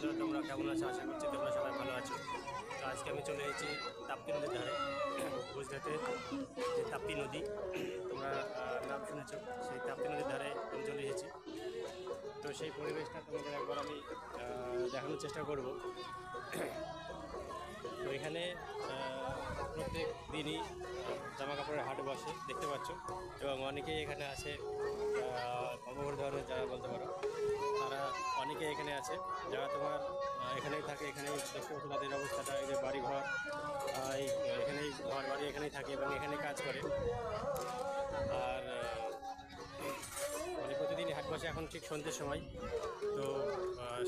বন্ধুরা, তোমরা কেমন আছো? আশা করছি তোমরা সবাই ভালো আছো। তো আজকে আমি চলে এসেছি তাপ্তি নদীর ধারে। গুজরাটের যে তাপ্তি নদী তোমরা নাম শুনেছো, সেই তাপ্তি নদীর ধারে আমি চলে এসেছি। তো সেই পরিবেশটা তোমাদের একবার আমি দেখানোর চেষ্টা করব। তো এখানে প্রত্যেক দিনই জামা কাপড়ের হাট বসে, দেখতে পাচ্ছ, এবং অনেকেই এখানে আছে অবগত ধরনের যারা বলতে পারো, তারা অনেকে এখানে আছে যারা তোমার এখানেই থাকে। এখানেই দেখতে পাচ্ছ তাদের অবস্থাটা, এই যে বাড়িঘর, এখানেই ঘর বাড়ি এখানেই থাকে এবং এখানে কাজ করে। আর মানে প্রতিদিনই হাট বসে এখন ঠিক সন্ধ্যের সময়। তো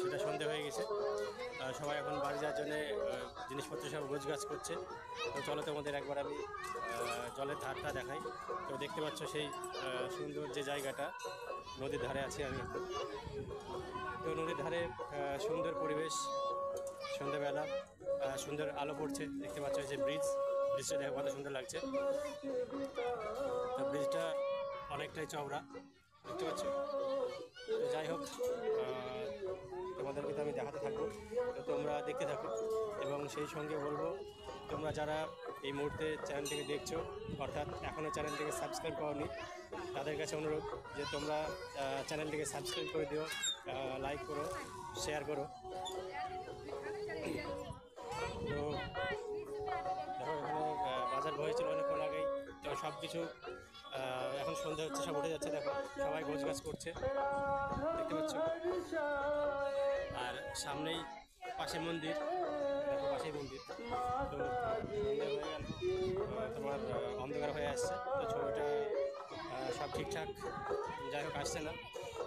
সেটা সন্ধে হয়ে গেছে, সবাই এখন বাড়ি যাওয়ার জন্যে জিনিসপত্র সব গোছগাছ করছে। তো চলো তোমাদের একবার আমি জলের ধারটা দেখাই। তো দেখতে পাচ্ছ সেই সুন্দর যে জায়গাটা, নদীর ধারে আছি আমি এখন। তো নদীর ধারে সুন্দর পরিবেশ, সন্ধ্যাবেলা সুন্দর আলো পড়ছে, দেখতে পাচ্ছ। এই যে ব্রিজটা দেখো কত সুন্দর লাগছে। তো ব্রিজটা অনেকটাই চওড়া, দেখতে পাচ্ছ। তো যাই হোক, তোমাদেরকে তো আমি দেখাতে থাকবো, তো তোমরা দেখতে থাকো। এবং সেই সঙ্গে বলবো, তোমরা যারা এই মুহূর্তে চ্যানেলটিকে দেখছো, অর্থাৎ এখনও চ্যানেলটিকে সাবস্ক্রাইব করোনি, তাদের কাছে অনুরোধ যে তোমরা চ্যানেলটিকে সাবস্ক্রাইব করে দিও, লাইক করো, শেয়ার করো। তো দেখো, এখানে বাজার বসেছিল অনেকক্ষণ আগেই। তো সব কিছু এখন সন্ধ্যা হচ্ছে, সব উঠে যাচ্ছে। দেখো সবাই গোছগাছ করছে, দেখতে পাচ্ছ। আর সামনেই পাশে মন্দির, দেখো পাশেই মন্দির। তো সন্ধ্যা হয়ে গেল, তোমার অন্ধকার হয়ে আসছে। তো ছবিটা সব ঠিকঠাক যাই হোক আসছে না,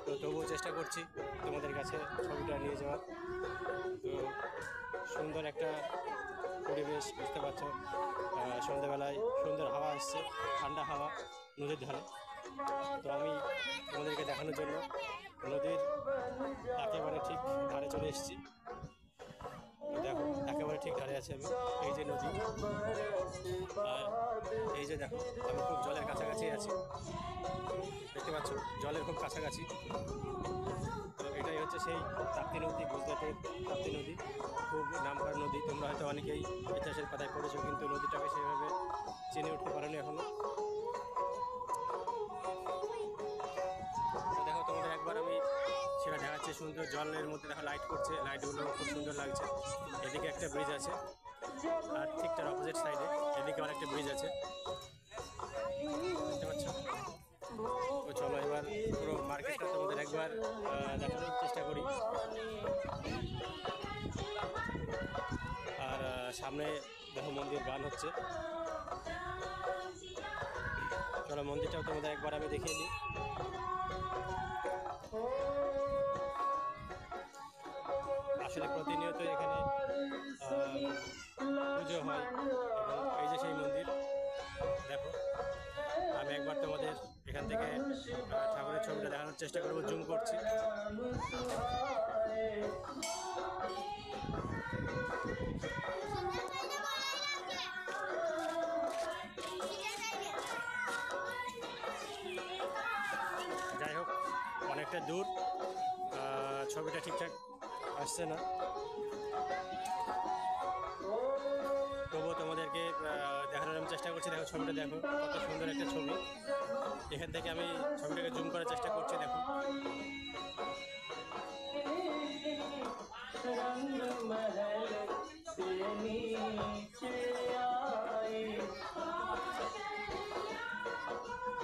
তো তবুও চেষ্টা করছি তোমাদের কাছে ছবিটা নিয়ে যাওয়ার। তো সুন্দর একটা পরিবেশ, বুঝতে পারছো। সন্ধ্যাবেলায় সুন্দর হাওয়া আসছে, ঠান্ডা হাওয়া নদীর ধারে। তো আমি তোমাদেরকে দেখানোর জন্য নদীর একেবারে ঠিক ধারে চলে এসেছি। দেখো একেবারে ঠিক ধারে আছে আমি, এই যে নদী। আর এই যে দেখো, আমি খুব জলের কাছাকাছি আছি, দেখতে পাচ্ছ, জলের খুব কাছাকাছি। তো এটাই হচ্ছে সেই তাপ্তি নদী, গুজরাটের তাপ্তি নদী। খুব নামকরা নদী, তোমরা হয়তো অনেকেই ইতিহাসের পাতায় পড়েছো, কিন্তু নদীটাকে সেভাবে চিনে উঠতে পারোনি এখনো। তো দেখো তোমাদের একবার আমি সেটা দেখাচ্ছি। সুন্দর জলের মধ্যে দেখো লাইট করছে, লাইটগুলো খুব সুন্দর লাগছে। এদিকে একটা ব্রিজ আছে, আর ঠিক তার অপোজিট সাইডে এদিকে আরেকটা ব্রিজ আছে, দেখতে পাচ্ছ। তো চলো এবার পুরো মার্কেটটা তোমাদের একবার দেখানোর চেষ্টা করি। আর সামনে দেখো মন্দির, গান হচ্ছে। চলো মন্দিরটাও তোমাদের একবার আমি দেখিয়ে দিই। আসলে প্রতিনিয়ত এখানে পুজো হয়, এবং এই যে সেই মন্দির, দেখো। আমি একবার তোমাদের এখান থেকে ঠাকুরের ছবিটা দেখানোর চেষ্টা করবো, জুম করছি। যাই হোক, অনেকটা দূর, ছবিটা ঠিকঠাক আসছে না, তবুও তোমাদেরকে দেখানোর আমি চেষ্টা করছি। দেখো ছবিটা দেখো, কত সুন্দর একটা ছবি। এখান থেকে আমি ছবিটাকে জুম করার চেষ্টা করছি, দেখো।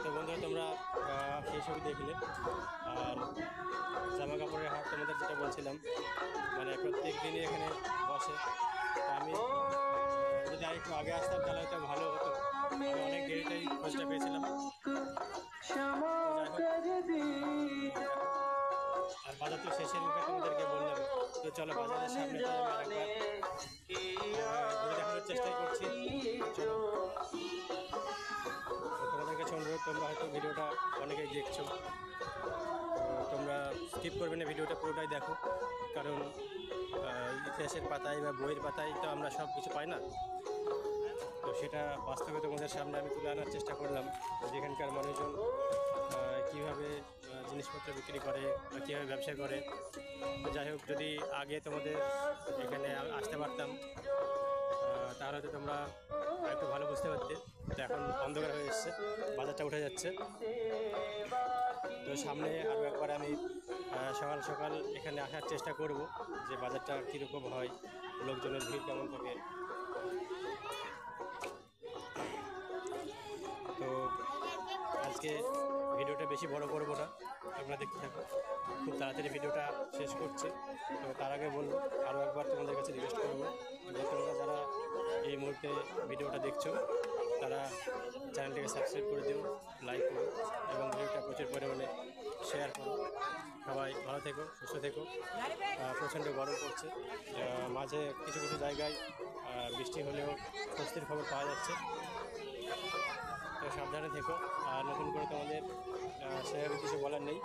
তো বন্ধুরা, তোমরা সেই ছবি দেখলে। আর জামা কাপড়ের হাট তোমাদের যেটা বলছিলাম, মানে প্রত্যেক দিনই এখানে বসে। আমি যদি আর একটু আগে আসতাম তাহলে হয়তো ভালো হতো, আমি অনেক দেরিতেই খোঁজটা পেয়েছিলাম। আর বাজার তো শেষের মুখে তোমাদেরকে বললাম। তো চলো বাজারের সামনে ঘুরে দেখানোর চেষ্টাই করছি। চলো, তোমাদের কাছে অনুরোধ, তোমরা হয়তো ভিডিওটা অনেকেই দেখছো, তোমরা স্কিপ করবে না, ভিডিওটা পুরোটাই দেখো। কারণ ইতিহাসের পাতায় বা বইয়ের পাতায় তো আমরা সব কিছু পাই না। তো সেটা বাস্তবে তোমাদের সামনে আমি তুলে আনার চেষ্টা করলাম, যেখানকার মানুষজন কীভাবে জিনিসপত্র বিক্রি করে বা কীভাবে ব্যবসা করে। তো যাই হোক, যদি আগে তোমাদের এখানে আসতে পারতাম তাহলে তো তোমরা একটু ভালো বুঝতে পারতে। তো এখন অন্ধকার হয়ে এসছে, বাজারটা উঠে যাচ্ছে। তো সামনে আরও একবার আমি সকাল সকাল এখানে আসার চেষ্টা করব, যে বাজারটা কীরকম হয়, লোকজনের ভিড় কেমন থাকে। তো আজকে ভিডিওটা বেশি বড় করবো না, তোমরা দেখতে থাকো। খুব তাড়াতাড়ি ভিডিওটা শেষ করছি। তো তার আগে বলবো, আরও একবার তোমাদের কাছে রিকোয়েস্ট করবো যে তোমরা যারা এই মুহূর্তে ভিডিওটা দেখছো তারা চ্যানেলটিকে সাবস্ক্রাইব করে দিও, লাইক করো এবং ভিডিওটা প্রচুর পরিমাণে শেয়ার করো। সবাই ভালো থেকো, সুস্থ থেকো। প্রচণ্ড গরম পড়ছে, মাঝে কিছু কিছু জায়গায় বৃষ্টি হলেও স্বস্তির খবর পাওয়া যাচ্ছে। তো সাবধানে থেকো। আর নতুন করে তোমাদের সেভাবে কিছু বলার নেই।